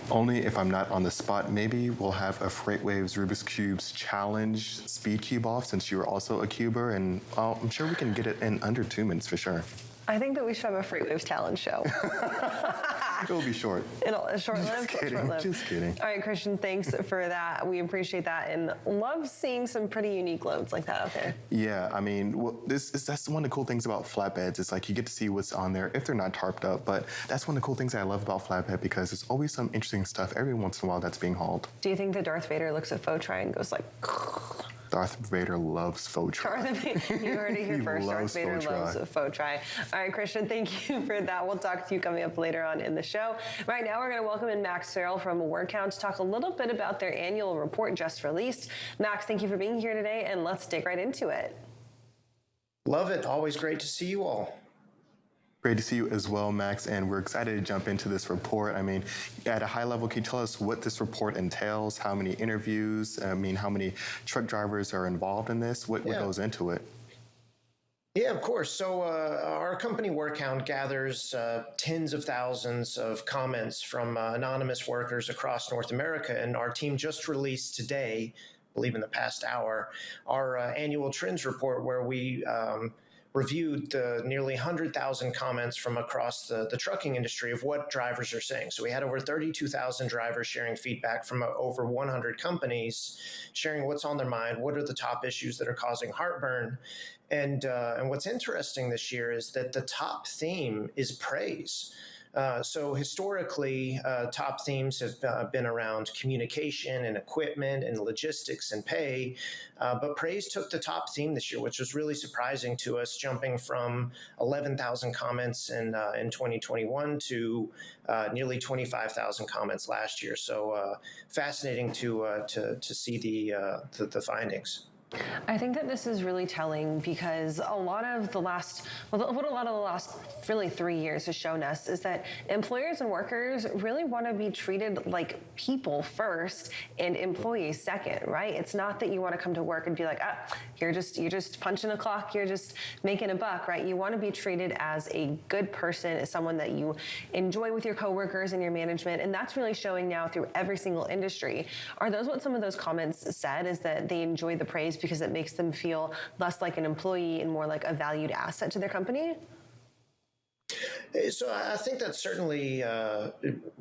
Only if I'm not on the spot, maybe we'll have a FreightWaves Rubik's Cubes challenge speed cube off since you're also a cuber, and I'm sure we can get it in under 2 minutes for sure. I think that we should have a FreightWaves talent show. It will be short. Short-lived? Just kidding. All right, Christian, thanks for that. We appreciate that and love seeing some pretty unique loads like that out there. Yeah, I mean, that's one of the cool things about flatbeds. It's like you get to see what's on there if they're not tarped up. But that's one of the cool things I love about flatbed because there's always some interesting stuff every once in a while that's being hauled. Do you think that Darth Vader looks at Fotri and goes like... Darth Vader loves Fotri. You heard it here first. Darth Vader loves Fotri. All right, Christian, thank you for that. We'll talk to you coming up later on in the show. Right now, we're going to welcome in Max Farrell from Workhound to talk a little bit about their annual report just released. Max, thank you for being here today, and let's dig right into it. Love it. Always great to see you all. Great to see you as well, Max, and we're excited to jump into this report. I mean, at a high level, can you tell us what this report entails? How many interviews? I mean, how many truck drivers are involved in this? What goes into it? Yeah, of course. So our company Workhound gathers tens of thousands of comments from anonymous workers across North America, and our team just released today, I believe in the past hour, our annual trends report where we reviewed the nearly 100,000 comments from across the trucking industry of what drivers are saying. So we had over 32,000 drivers sharing feedback from over 100 companies, sharing what's on their mind, what are the top issues that are causing heartburn. And what's interesting this year is that the top theme is praise. So historically, top themes have been around communication and equipment and logistics and pay, but praise took the top theme this year, which was really surprising to us, jumping from 11,000 comments in 2021 to nearly 25,000 comments last year. So fascinating to see the findings. I think that this is really telling because what a lot of the last really 3 years has shown us is that employers and workers really want to be treated like people first and employees second, right? It's not that you want to come to work and be like, you're just punching a clock, you're just making a buck, right? You want to be treated as a good person, as someone that you enjoy with your coworkers and your management, and that's really showing now through every single industry. Are those what some of those comments said, is that they enjoy the praise because it makes them feel less like an employee and more like a valued asset to their company? So I think that's certainly,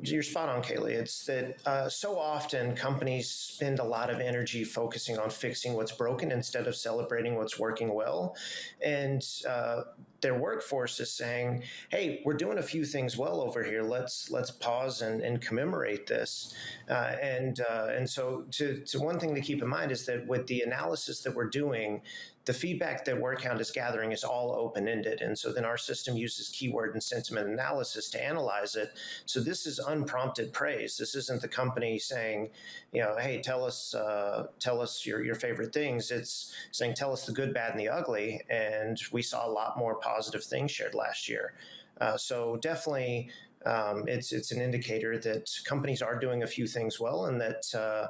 you're spot on, Kaylee. It's that so often companies spend a lot of energy focusing on fixing what's broken instead of celebrating what's working well. And their workforce is saying, hey, we're doing a few things well over here. Let's pause and commemorate this. And so to one thing to keep in mind is that with the analysis that we're doing, the feedback that Workhound is gathering is all open-ended. And so then our system uses keyword and sentiment analysis to analyze it. So this is unprompted praise. This isn't the company saying, hey, tell us your favorite things. It's saying, tell us the good, bad, and the ugly. And we saw a lot more positive things shared last year. So definitely it's an indicator that companies are doing a few things well, and that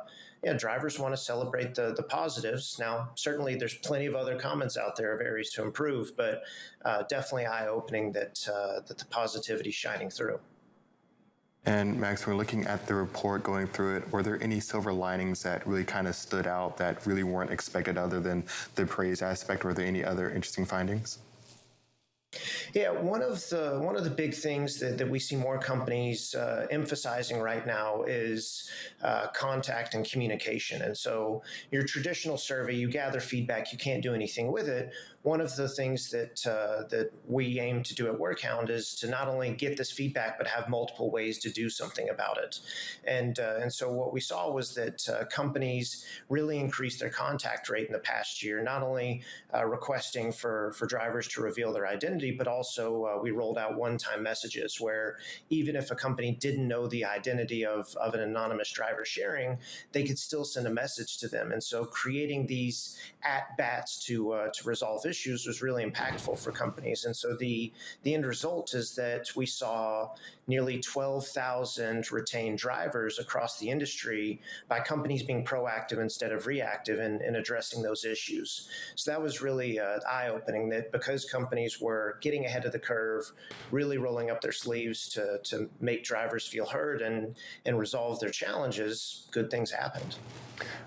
drivers want to celebrate the positives. Now, certainly there's plenty of other comments out there of areas to improve, but definitely eye-opening that the positivity is shining through. And Max, when we're looking at the report, going through it, were there any silver linings that really kind of stood out that really weren't expected other than the praise aspect? Were there any other interesting findings? Yeah, one of the big things that we see more companies emphasizing right now is contact and communication. And so your traditional survey, you gather feedback, you can't do anything with it. One of the things that we aim to do at Workhound is to not only get this feedback, but have multiple ways to do something about it. And so what we saw was that companies really increased their contact rate in the past year, not only requesting for drivers to reveal their identity, but also we rolled out one-time messages where even if a company didn't know the identity of an anonymous driver sharing, they could still send a message to them. And so creating these at-bats to resolve issues was really impactful for companies. And so the end result is that we saw nearly 12,000 retained drivers across the industry by companies being proactive instead of reactive in addressing those issues. So that was really eye-opening, that because companies were getting ahead of the curve, really rolling up their sleeves to make drivers feel heard and resolve their challenges, good things happened.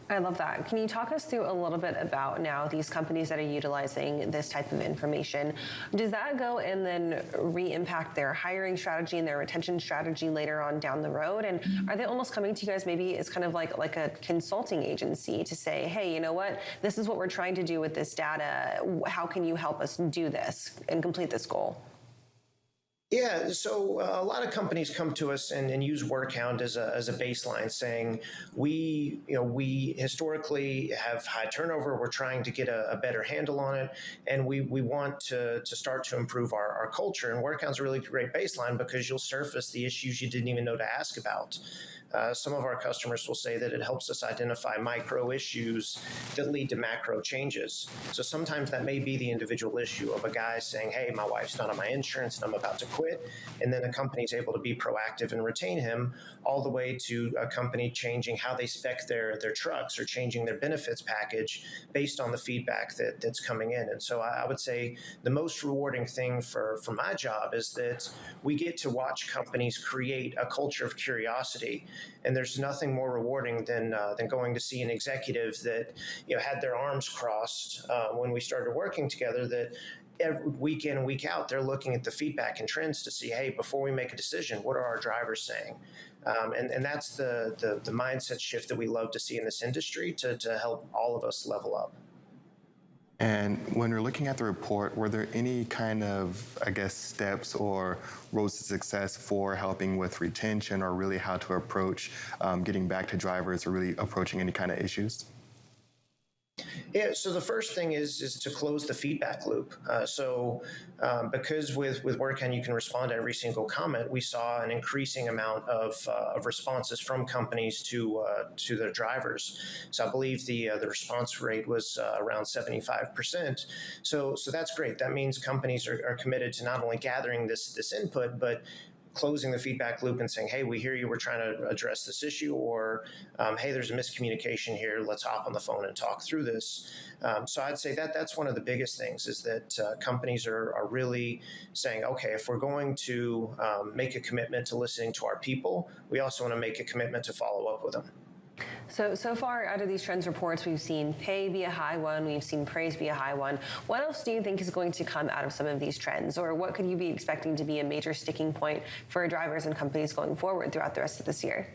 I love that. Can you talk us through a little bit about now these companies that are utilizing this type of information? Does that go and then re-impact their hiring strategy and their retention strategy later on down the road? And are they almost coming to you guys maybe it's kind of like a consulting agency to say, hey, you know what, this is what we're trying to do with this data. How can you help us do this and complete this goal? Yeah, so a lot of companies come to us and use Workhound as a baseline, saying we historically have high turnover. We're trying to get a better handle on it, and we want to start to improve our culture. And Workhound's a really great baseline because you'll surface the issues you didn't even know to ask about. Some of our customers will say that it helps us identify micro issues that lead to macro changes. So sometimes that may be the individual issue of a guy saying, hey, my wife's not on my insurance and I'm about to quit. And then a company's able to be proactive and retain him, all the way to a company changing how they spec their trucks or changing their benefits package based on the feedback that's coming in. And so I would say the most rewarding thing for my job is that we get to watch companies create a culture of curiosity. And there's nothing more rewarding than going to see an executive that had their arms crossed when we started working together. That every week in and week out, they're looking at the feedback and trends to see, hey, before we make a decision, what are our drivers saying? And that's the mindset shift that we love to see in this industry to help all of us level up. And when we're looking at the report, were there any kind of, I guess, steps or roads to success for helping with retention, or really how to approach getting back to drivers, or really approaching any kind of issues? Yeah, so the first thing is to close the feedback loop. Because with Workhound you can respond to every single comment, we saw an increasing amount of responses from companies to their drivers. So I believe the response rate was around 75%. So that's great. That means companies are committed to not only gathering this input, but closing the feedback loop and saying, hey, we hear you, we're trying to address this issue, or hey, there's a miscommunication here, let's hop on the phone and talk through this. So I'd say that's one of the biggest things, is that companies are really saying, okay, if we're going to make a commitment to listening to our people, we also want to make a commitment to follow up with them. So far out of these trends reports, we've seen pay be a high one, we've seen praise be a high one. What else do you think is going to come out of some of these trends, or what could you be expecting to be a major sticking point for drivers and companies going forward throughout the rest of this year?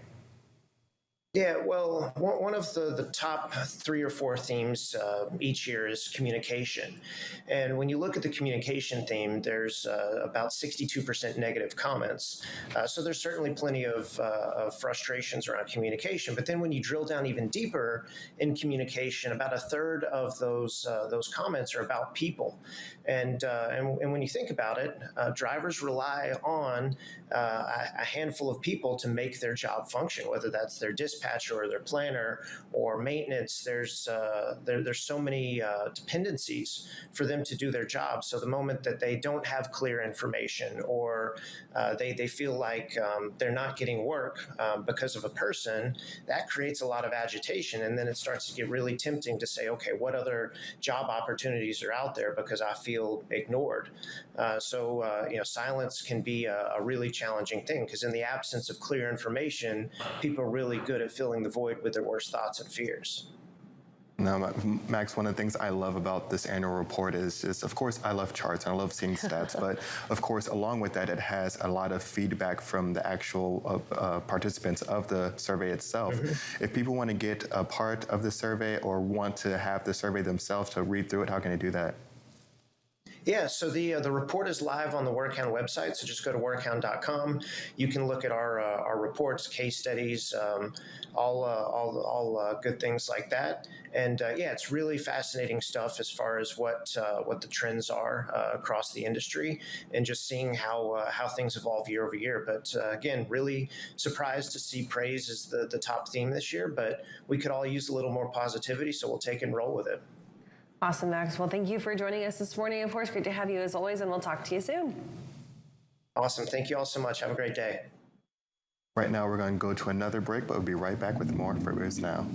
Yeah, well, one of the top 3 or 4 themes each year is communication. And when you look at the communication theme, there's about 62% negative comments. So there's certainly plenty of frustrations around communication. But then when you drill down even deeper in communication, about a third of those comments are about people. And when you think about it, drivers rely on a handful of people to make their job function, whether that's their dispatcher or their planner or maintenance. There's so many dependencies for them to do their job. So the moment that they don't have clear information, or they feel like they're not getting work because of a person, that creates a lot of agitation. And then it starts to get really tempting to say, okay, what other job opportunities are out there because I feel ignored? Silence can be a really challenging thing, because in the absence of clear information, people are really good at filling the void with their worst thoughts and fears. Now, Max, one of the things I love about this annual report is of course, I love charts and I love seeing stats, but of course, along with that, it has a lot of feedback from the actual participants of the survey itself. Mm-hmm. If people want to get a part of the survey or want to have the survey themselves to read through it, how can they do that? Yeah, so the report is live on the Workhound website, so just go to workhound.com. You can look at our reports, case studies, all good things like that. And it's really fascinating stuff as far as what the trends are across the industry, and just seeing how things evolve year over year. But again, really surprised to see praise as the top theme this year, but we could all use a little more positivity, so we'll take and roll with it. Awesome, Max. Well, thank you for joining us this morning. Of course, great to have you as always, and we'll talk to you soon. Awesome. Thank you all so much. Have a great day. Right now, we're going to go to another break, but we'll be right back with more for News Now.